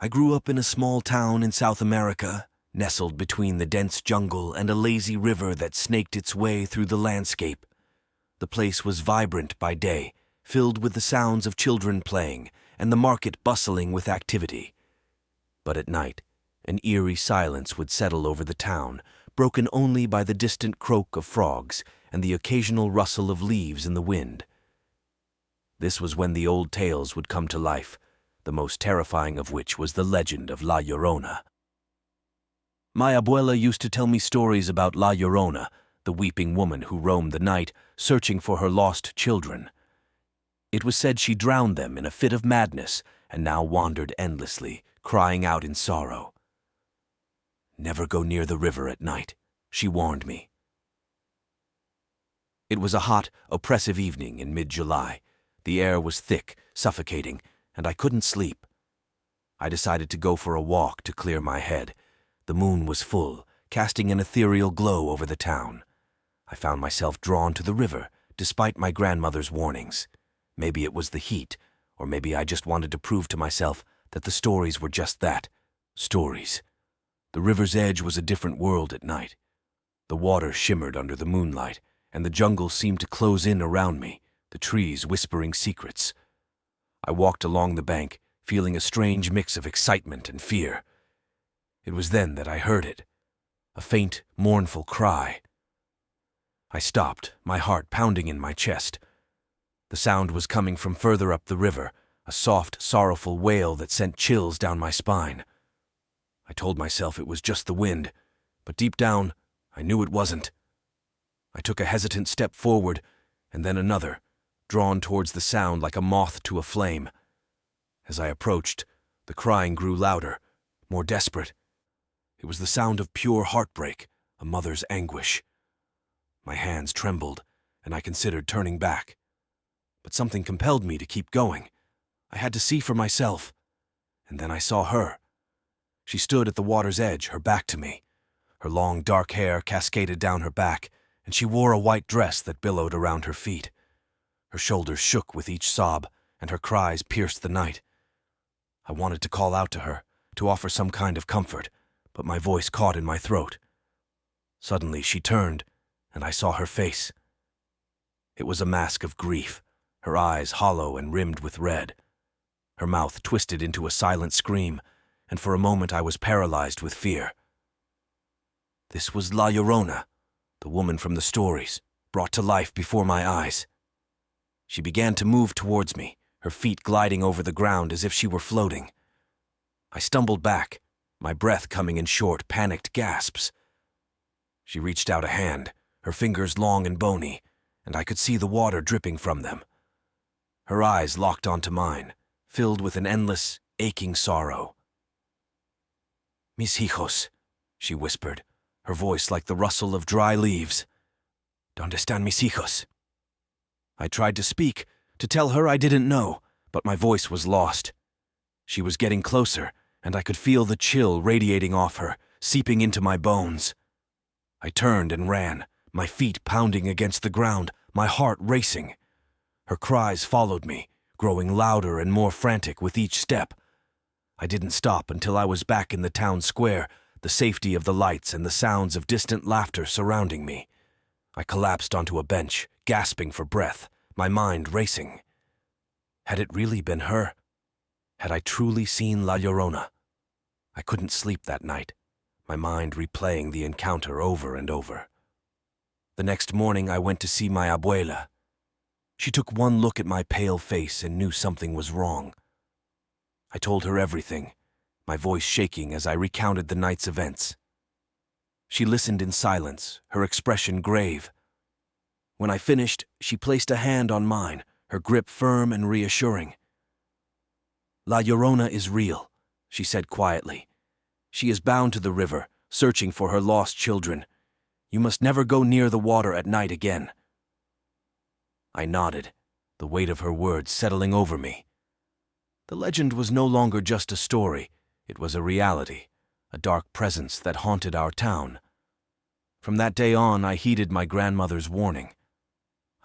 I grew up in a small town in South America, nestled between the dense jungle and a lazy river that snaked its way through the landscape. The place was vibrant by day, filled with the sounds of children playing and the market bustling with activity. But at night, an eerie silence would settle over the town, broken only by the distant croak of frogs and the occasional rustle of leaves in the wind. This was when the old tales would come to life, the most terrifying of which was the legend of La Llorona. My abuela used to tell me stories about La Llorona, the weeping woman who roamed the night, searching for her lost children. It was said she drowned them in a fit of madness and now wandered endlessly, crying out in sorrow. "Never go near the river at night," she warned me. It was a hot, oppressive evening in mid-July. The air was thick, suffocating, and I couldn't sleep. I decided to go for a walk to clear my head. The moon was full, casting an ethereal glow over the town. I found myself drawn to the river, despite my grandmother's warnings. Maybe it was the heat, or maybe I just wanted to prove to myself that the stories were just that, stories. The river's edge was a different world at night. The water shimmered under the moonlight, and the jungle seemed to close in around me, the trees whispering secrets. I walked along the bank, feeling a strange mix of excitement and fear. It was then that I heard it, a faint, mournful cry. I stopped, my heart pounding in my chest. The sound was coming from further up the river, a soft, sorrowful wail that sent chills down my spine. I told myself it was just the wind, but deep down, I knew it wasn't. I took a hesitant step forward, and then another, drawn towards the sound like a moth to a flame. As I approached, the crying grew louder, more desperate. It was the sound of pure heartbreak, a mother's anguish. My hands trembled, and I considered turning back. But something compelled me to keep going. I had to see for myself. And then I saw her. She stood at the water's edge, her back to me. Her long, dark hair cascaded down her back, and she wore a white dress that billowed around her feet. Her shoulders shook with each sob, and her cries pierced the night. I wanted to call out to her, to offer some kind of comfort, but my voice caught in my throat. Suddenly she turned, and I saw her face. It was a mask of grief, her eyes hollow and rimmed with red. Her mouth twisted into a silent scream, and for a moment I was paralyzed with fear. This was La Llorona, the woman from the stories, brought to life before my eyes. She began to move towards me, her feet gliding over the ground as if she were floating. I stumbled back, my breath coming in short, panicked gasps. She reached out a hand, her fingers long and bony, and I could see the water dripping from them. Her eyes locked onto mine, filled with an endless, aching sorrow. "Mis hijos," she whispered, her voice like the rustle of dry leaves. "Donde están mis hijos?" I tried to speak, to tell her I didn't know, but my voice was lost. She was getting closer, and I could feel the chill radiating off her, seeping into my bones. I turned and ran, my feet pounding against the ground, my heart racing. Her cries followed me, growing louder and more frantic with each step. I didn't stop until I was back in the town square, the safety of the lights and the sounds of distant laughter surrounding me. I collapsed onto a bench, gasping for breath, my mind racing. Had it really been her? Had I truly seen La Llorona? I couldn't sleep that night, my mind replaying the encounter over and over. The next morning I went to see my abuela. She took one look at my pale face and knew something was wrong. I told her everything, my voice shaking as I recounted the night's events. She listened in silence, her expression grave. When I finished, she placed a hand on mine, her grip firm and reassuring. "La Llorona is real," she said quietly. "She is bound to the river, searching for her lost children. You must never go near the water at night again." I nodded, the weight of her words settling over me. The legend was no longer just a story, it was a reality, a dark presence that haunted our town. From that day on, I heeded my grandmother's warning.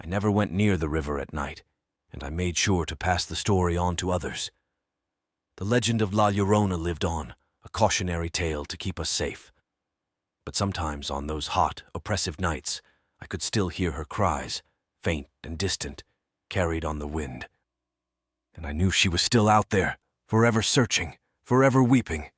I never went near the river at night, and I made sure to pass the story on to others. The legend of La Llorona lived on, a cautionary tale to keep us safe. But sometimes on those hot, oppressive nights, I could still hear her cries, faint and distant, carried on the wind. And I knew she was still out there, forever searching, forever weeping.